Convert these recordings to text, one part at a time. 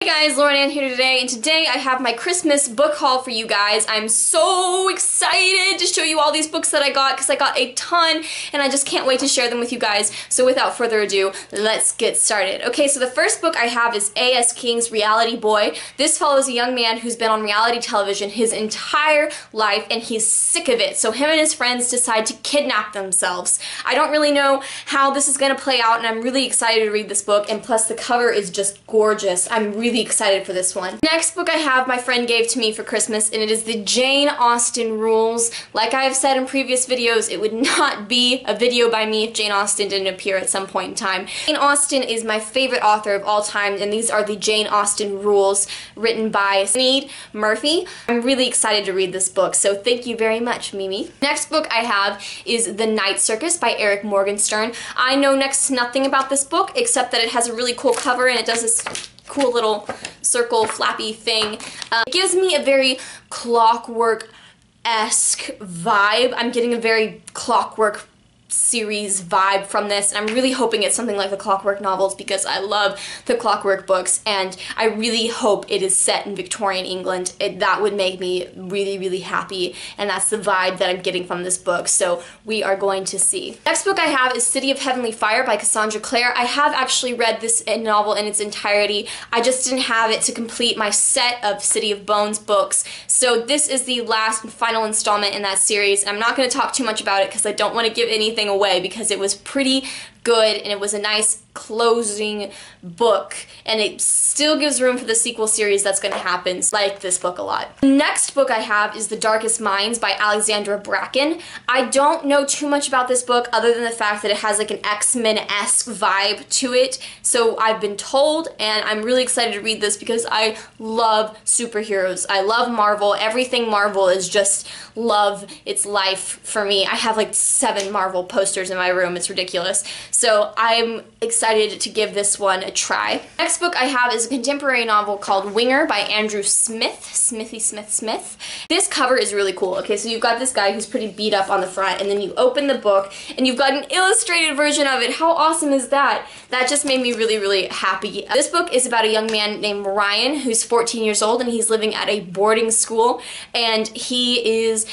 Hey guys, Lauren Ann here today, and today I have my Christmas book haul for you guys. I'm so excited to show you all these books that I got because I got a ton and I just can't wait to share them with you guys. So without further ado, let's get started. Okay, so the first book I have is A.S. King's Reality Boy. This follows a young man who's been on reality television his entire life and he's sick of it. So him and his friends decide to kidnap themselves. I don't really know how this is going to play out and I'm really excited to read this book, and plus the cover is just gorgeous. I'm really excited for this one. Next book I have my friend gave to me for Christmas, and it is the Jane Austen Rules. Like I have said in previous videos, it would not be a video by me if Jane Austen didn't appear at some point in time. Jane Austen is my favorite author of all time, and these are the Jane Austen Rules written by Sneed Murphy. I'm really excited to read this book, so thank you very much, Mimi. Next book I have is The Night Circus by Eric Morgenstern. I know next to nothing about this book except that it has a really cool cover and it does this cool little circle flappy thing. It gives me a very Clockwork-esque vibe. I'm getting a very Clockwork series vibe from this, and I'm really hoping it's something like the Clockwork novels because I love the Clockwork books, and I really hope it is set in Victorian England. That would make me really, really happy, and that's the vibe that I'm getting from this book, so we are going to see. Next book I have is City of Heavenly Fire by Cassandra Clare. I have actually read this novel in its entirety. I just didn't have it to complete my set of City of Bones books, so this is the last and final installment in that series. I'm not going to talk too much about it because I don't want to give anything away because it was pretty good and it was a nice closing book, and it still gives room for the sequel series that's going to happen. Like this book a lot. The next book I have is TheDarkest Minds by Alexandra Bracken. I don't know too much about this book other than the fact that it has like an X-Men-esque vibe to it, so I've been told, and I'm really excited to read this because I love superheroes. I love Marvel. Everything Marvel is just love. It's life for me. I have like 7 Marvel posters in my room. It's ridiculous. So I'm excited to give this one a try. Next book I have is a contemporary novel called Winger by Andrew Smith. Smithy Smith Smith. This cover is really cool. Okay, so you've got this guy who's pretty beat up on the front, and then you open the book and you've got an illustrated version of it. How awesome is that? That just made me really, really happy. This book is about a young man named Ryan who's 14 years old and he's living at a boarding school, and he is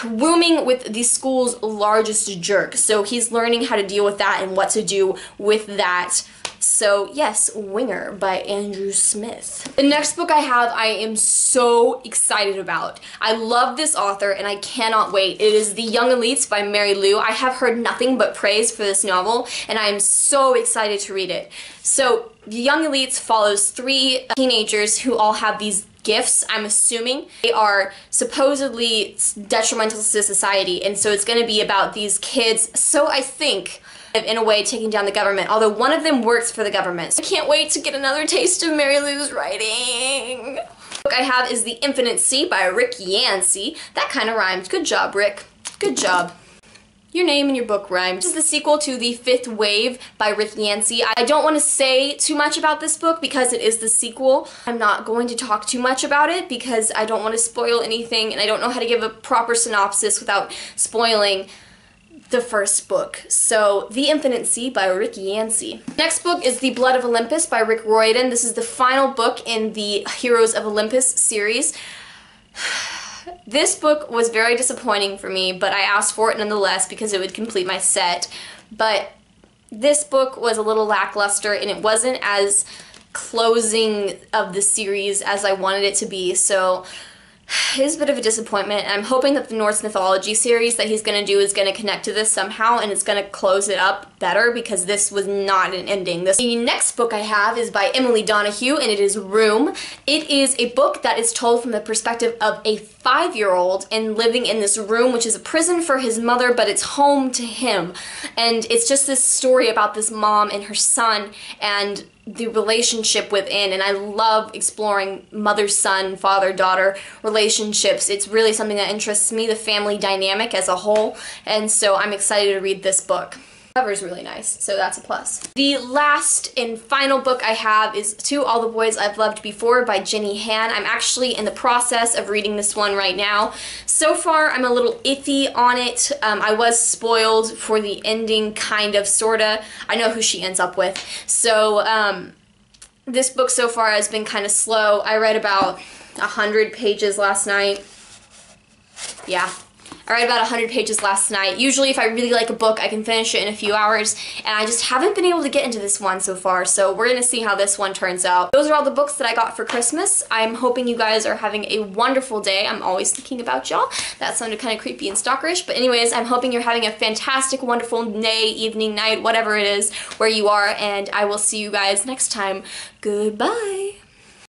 rooming with the school's largest jerk. So he's learning how to deal with that and what to do with that. So yes, Winger by Andrew Smith. The next book I have I am so excited about. I love this author and I cannot wait. It is The Young Elites by Mary Lou. I have heard nothing but praise for this novel and I am so excited to read it. So The Young Elites follows 3 teenagers who all have these gifts, I'm assuming. They are supposedly detrimental to society, and so it's going to be about these kids, so I think, in a way taking down the government, although one of them works for the government. So I can't wait to get another taste of Mary Lou's writing. The book I have is The Infinite Sea by Rick Yancey. That kind of rhymed. Good job, Rick. Good job. Your name and your book rhymes. This is the sequel to The Fifth Wave by Rick Yancey. I don't want to say too much about this book because it is the sequel. I'm not going to talk too much about it because I don't want to spoil anything, and I don't know how to give a proper synopsis without spoiling the first book. So, The Infinite Sea by Rick Yancey. Next book is The Blood of Olympus by Rick Riordan. This is the final book in the Heroes of Olympus series. This book was very disappointing for me, but I asked for it nonetheless because it would complete my set. But this book was a little lackluster and it wasn't as closing of the series as I wanted it to be, so it is a bit of a disappointment. I'm hoping that the Norse mythology series that he's going to do is going to connect to this somehow and it's going to close it up better because this was not an ending. The next book I have is by Emily Donahue and it is Room. It is a book that is told from the perspective of a 5-year-old and living in this room, which is a prison for his mother, but it's home to him. And it's just this story about this mom and her son and the relationship within, and I love exploring mother-son, father-daughter relationships. It's really something that interests me, the family dynamic as a whole, and so I'm excited to read this book. The cover is really nice, so that's a plus. The last and final book I have is To All the Boys I've Loved Before by Jenny Han. I'm actually in the process of reading this one right now. So far, I'm a little iffy on it. I was spoiled for the ending, kind of, sorta. I know who she ends up with. So, This book so far has been kind of slow. I read about 100 pages last night. Yeah. I read about 100 pages last night. Usually if I really like a book, I can finish it in a few hours, and I just haven't been able to get into this one so far, so we're gonna see how this one turns out. Those are all the books that I got for Christmas. I'm hoping you guys are having a wonderful day. I'm always thinking about y'all. That sounded kind of creepy and stalkerish, but anyways, I'm hoping you're having a fantastic, wonderful day, evening, night, whatever it is, where you are, and I will see you guys next time. Goodbye!